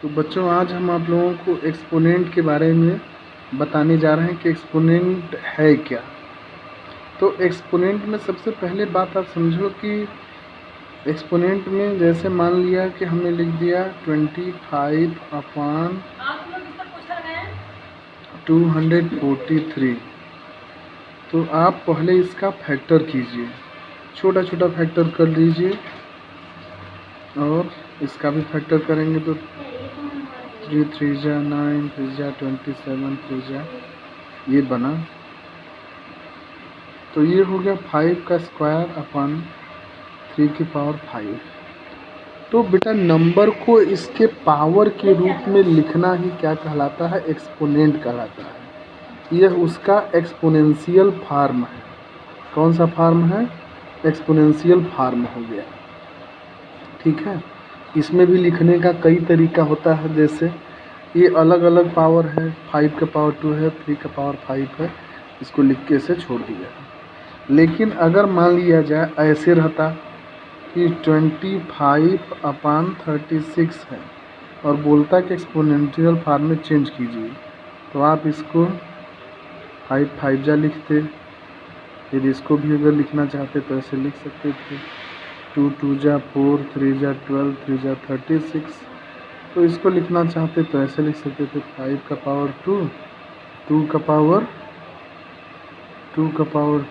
तो बच्चों आज हम आप लोगों को एक्सपोनेंट के बारे में बताने जा रहे हैं कि एक्सपोनेंट है क्या। तो एक्सपोनेंट में सबसे पहले बात आप समझो कि एक्सपोनेंट में जैसे मान लिया कि हमने लिख दिया 25/243। तो आप पहले इसका फैक्टर कीजिए, छोटा छोटा फैक्टर कर लीजिए और इसका भी फैक्टर करेंगे तो 3 3 जा 9, 3 जा 27, 3 जा ये बना। तो ये हो गया 5 का स्क्वायर अपन 3 की पावर 5। तो बेटा नंबर को इसके पावर के रूप में लिखना ही क्या कहलाता है, एक्सपोनेंट कहलाता है। यह उसका एक्सपोनेंशियल फॉर्म है। कौन सा फॉर्म है? एक्सपोनेंशियल फॉर्म हो गया। ठीक है, इसमें भी लिखने का कई तरीका होता है। जैसे ये अलग अलग पावर है, 5 का पावर 2 है, 3 का पावर 5 है, इसको लिख के इसे छोड़ दिया। लेकिन अगर मान लिया जाए ऐसे रहता कि 25/36 है और बोलता कि एक्सपोनेंशियल फॉर्म में चेंज कीजिए, तो आप इसको 5 5 जा लिखते। फिर इसको भी अगर लिखना चाहते तो ऐसे लिख सकते थे 2 2 जा 4, 3 जा 12, 3 जा 36। तो इसको लिखना चाहते तो ऐसे लिख सकते थे 5 का पावर 2, 2 का पावर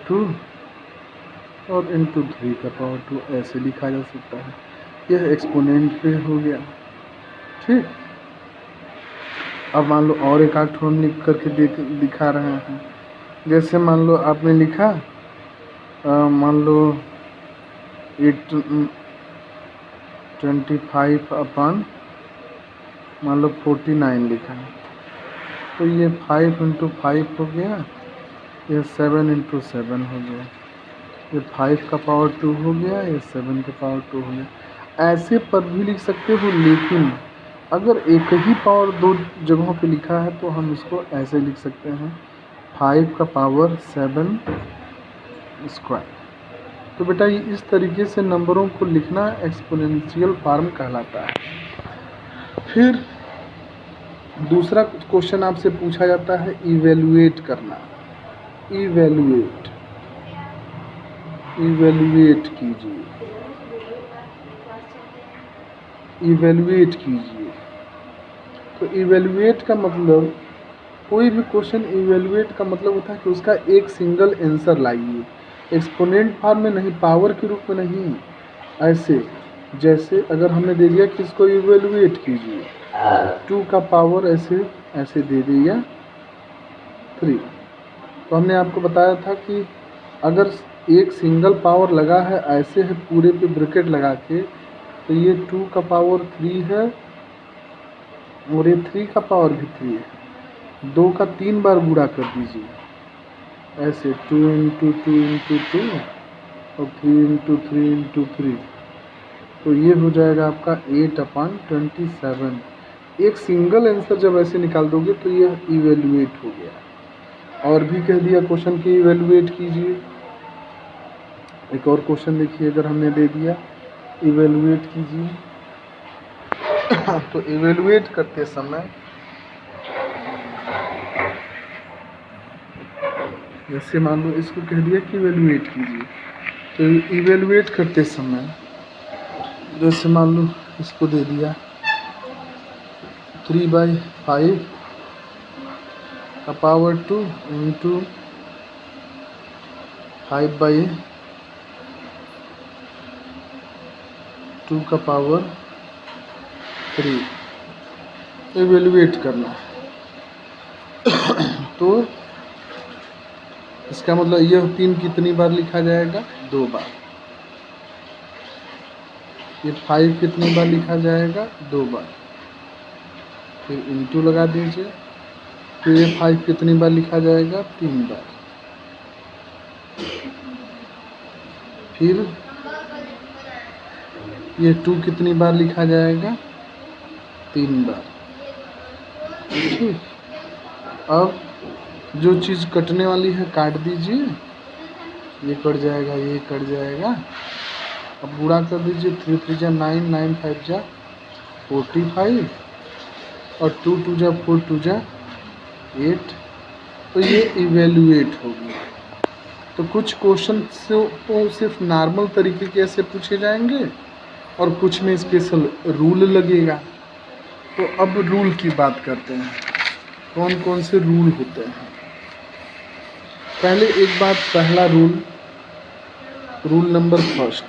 2 और इंटू 3 का पावर 2, ऐसे लिखा जा सकता है। यह एक्सपोनेंट पे हो गया। ठीक, अब मान लो और एक आठ हम लिख करके दिखा रहे हैं। जैसे मान लो आपने लिखा मान लो 25 मान लो 49 लिखा है, तो ये 5 × 5 हो गया, ये 7 × 7 हो गया, ये 5 का पावर 2 हो गया, ये 7 का पावर 2 हो गया। ऐसे पर भी लिख सकते हो, लेकिन अगर एक ही पावर दो जगहों पे लिखा है तो हम इसको ऐसे लिख सकते हैं 5 का पावर 7 स्क्वायर। तो बेटा ये इस तरीके से नंबरों को लिखना एक्सपोनेंशियल फॉर्म कहलाता है। फिर दूसरा क्वेश्चन आपसे पूछा जाता है इवेल्युएट करना। इवेल्युएट कीजिए। तो इवेल्युएट का मतलब, कोई भी क्वेश्चन इवेल्युएट का मतलब होता है कि उसका एक सिंगल आंसर लाइए। एक्सपोनेंट फॉर्म में नहीं, पावर के रूप में नहीं। ऐसे जैसे अगर हमने दे दिया कि इसको इवेल्युएट कीजिए, 2 का पावर ऐसे दे दिया 3। तो हमने आपको बताया था कि अगर एक सिंगल पावर लगा है, ऐसे है पूरे पे ब्रैकेट लगा के, तो ये 2 का पावर 3 है और ये 3 का पावर भी 3 है। 2 का 3 बार गुणा कर दीजिए, ऐसे 2 × 2 × 2 और 3 × 3 × 3। तो ये हो जाएगा आपका 8/27। एक सिंगल आंसर जब ऐसे निकाल दोगे तो ये इवेल्युएट हो गया। और भी कह दिया क्वेश्चन की इवेल्युएट कीजिए। एक और क्वेश्चन देखिए, अगर हमने दे दिया इवेल्युएट कीजिए तो इवेल्युएट करते समय जैसे मान लो इसको कह दिया कि इवेल्युएट कीजिए, तो इवेल्युएट करते समय जैसे मान लो इसको दे दिया 3/5 का पावर 2 इंटू 5/2 का पावर 3 इवेल्युएट करना। तो इसका मतलब यह 3 कितनी बार लिखा जाएगा? 2 बार। ये 5 कितनी बार लिखा जाएगा? 2 बार। फिर इंटू लगा दीजिए, तो ये 5 कितनी बार लिखा जाएगा? 3 बार। फिर ये 2 कितनी बार लिखा जाएगा? 3 बार। ठीक, अब जो चीज़ कटने वाली है काट दीजिए, ये कट जाएगा, ये कट जाएगा। अब गुणा कर दीजिए, 3 3 जा 9, 9 5 जा 45 और 2 2 जा 4 2 जा 8, तो ये इवेल्युएट होगी। तो कुछ क्वेश्चन तो सिर्फ नॉर्मल तरीके के ऐसे पूछे जाएंगे और कुछ में स्पेशल रूल लगेगा। तो अब रूल की बात करते हैं, कौन कौन से रूल होते हैं। पहले एक बात, पहला रूल नंबर फर्स्ट,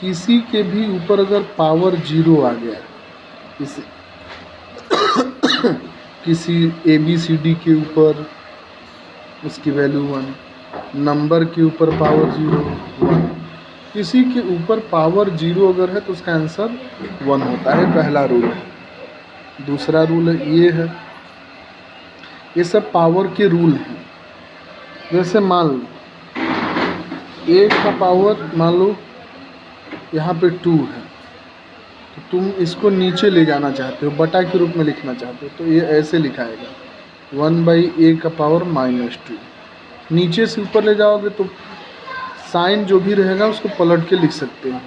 किसी के भी ऊपर अगर पावर 0 आ गया, किसी ABCD के ऊपर उसकी वैल्यू 1, नंबर के ऊपर पावर 0 1, किसी के ऊपर पावर 0 अगर है तो उसका आंसर 1 होता है, पहला रूल है। दूसरा रूल ये है, ये सब पावर के रूल हैं। जैसे मान लो 1 का पावर, मान लो यहाँ पे 2 है, तो तुम इसको नीचे ले जाना चाहते हो, बटा के रूप में लिखना चाहते हो, तो ये ऐसे लिखाएगा 1/a का पावर -2। नीचे से ऊपर ले जाओगे तो साइन जो भी रहेगा उसको पलट के लिख सकते हो,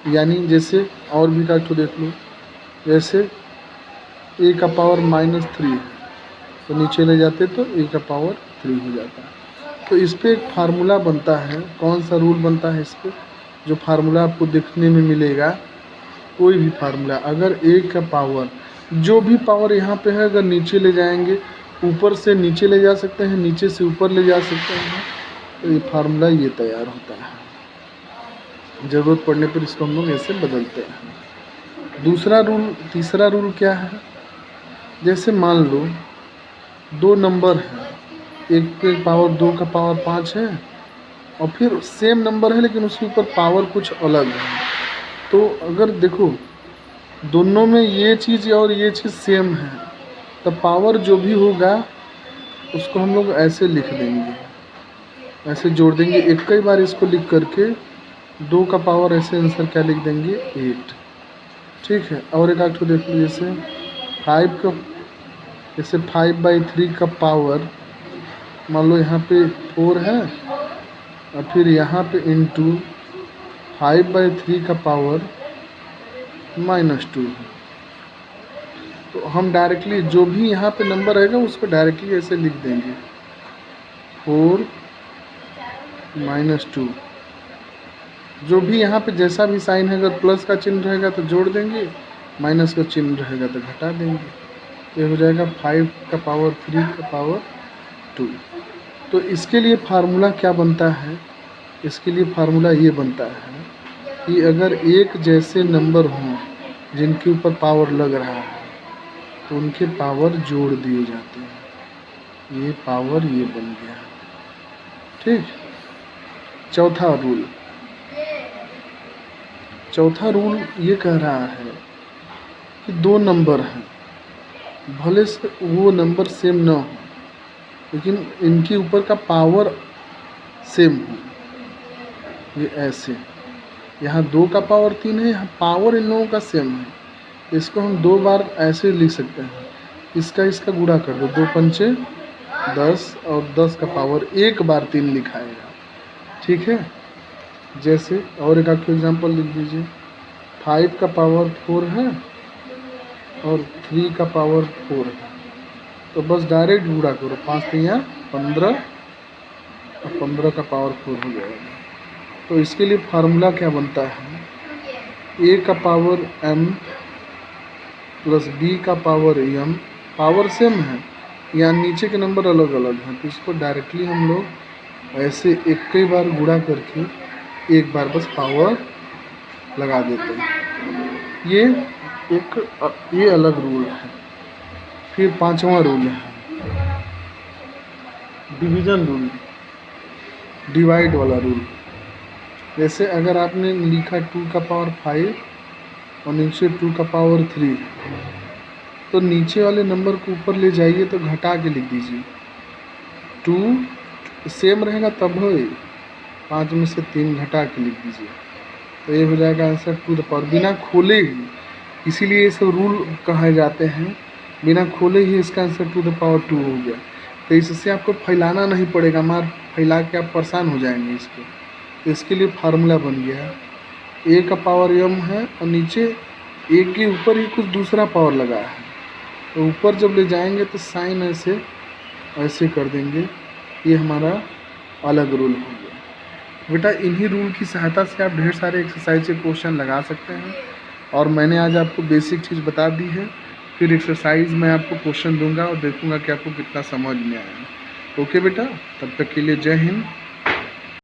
यानी जैसे और भी का तो देख लो, जैसे a का पावर -3 है तो नीचे ले जाते तो a का पावर 3 हो जाता है। तो इस पर एक फार्मूला बनता है, कौन सा रूल बनता है इस पर, जो फार्मूला आपको देखने में मिलेगा, कोई भी फार्मूला अगर a का पावर, जो भी पावर यहाँ पे है अगर नीचे ले जाएंगे, ऊपर से नीचे ले जा सकते हैं, नीचे से ऊपर ले जा सकते हैं, तो ये फार्मूला ये तैयार होता है। ज़रूरत पड़ने पर इसको हम लोग ऐसे बदलते हैं। दूसरा रूल, तीसरा रूल क्या है, जैसे मान लो 2 नंबर हैं, एक पे पावर 2 का पावर 5 है और फिर सेम नंबर है लेकिन उसके ऊपर पावर कुछ अलग है। तो अगर देखो दोनों में ये चीज़ और ये चीज़ सेम है, तो पावर जो भी होगा उसको हम लोग ऐसे लिख देंगे, ऐसे जोड़ देंगे, एक कई बार इसको लिख करके 2 का पावर ऐसे आंसर क्या लिख देंगे 8। ठीक है, और एक आठ देख लो, जैसे 5 का, जैसे 5/3 का पावर, मान लो यहाँ पे 4 है और फिर यहाँ पे इंटू 5/3 का पावर -2 है। तो हम डायरेक्टली जो भी यहाँ पे नंबर रहेगा उसको डायरेक्टली ऐसे लिख देंगे 4 -2। जो भी यहाँ पे जैसा भी साइन है, अगर प्लस का चिन्ह रहेगा तो जोड़ देंगे, माइनस का चिन्ह रहेगा तो घटा देंगे। ये हो जाएगा 5 का पावर 3 का पावर 2। तो इसके लिए फार्मूला क्या बनता है, इसके लिए फार्मूला ये बनता है कि अगर एक जैसे नंबर हों जिनके ऊपर पावर लग रहा है तो उनके पावर जोड़ दिए जाते हैं, ये पावर ये बन गया। ठीक। चौथा रूल ये कह रहा है कि 2 नंबर हैं, भले से वो नंबर सेम ना हो लेकिन इनके ऊपर का पावर सेम हो। ये ऐसे, यहाँ 2 का पावर 3 है, यहाँ पावर इन लोगों का सेम है, इसको हम 2 बार ऐसे लिख सकते हैं, इसका गुणा कर दो, 2 पंचे 10 और 10 का पावर 1 बार 3 लिखाएगा। ठीक है, जैसे और एक आपको एग्जांपल लिख दीजिए, 5 का पावर 4 है और 3 का पावर 4 है, तो बस डायरेक्ट गुणा करो, 5 3 15 और 15 का पावर 4 हो जाएगा। तो इसके लिए फार्मूला क्या बनता है, a का पावर m प्लस b का पावर m, पावर सेम है या नीचे के नंबर अलग अलग हैं, तो इसको डायरेक्टली हम लोग ऐसे एक कई बार गुणा करके एक बार बस पावर लगा देते हैं। ये अलग रूल है। फिर 5वां रूल है डिवीजन रूल, डिवाइड वाला रूल। जैसे अगर आपने लिखा 2 का पावर 5 और नीचे 2 का पावर 3, तो नीचे वाले नंबर को ऊपर ले जाइए तो घटा के लिख दीजिए, 2 सेम रहेगा तब हो, 5 में से 3 घटा के लिख दीजिए, तो ये हो जाएगा आंसर 2 द पावर, बिना खोले ही। इसीलिए ये सब रूल कहे जाते हैं, बिना खोले ही इसका आंसर 2 द पावर 2 हो गया। तो इससे आपको फैलाना नहीं पड़ेगा, मार फैला के आप परेशान हो जाएंगे इसको। तो इसके लिए फार्मूला बन गया है, a का पावर m है और नीचे ए के ऊपर ही कुछ दूसरा पावर लगा है, तो ऊपर जब ले जाएंगे तो साइन ऐसे ऐसे कर देंगे, ये हमारा अलग रूल हो गया। बेटा इन्हीं रूल की सहायता से आप ढेर सारे एक्सरसाइज के क्वेश्चन लगा सकते हैं, और मैंने आज आपको बेसिक चीज़ बता दी है। फिर एक्सरसाइज में आपको क्वेश्चन दूंगा और देखूंगा कि आपको कितना समझ में आया। ओके बेटा, तब तक के लिए जय हिंद।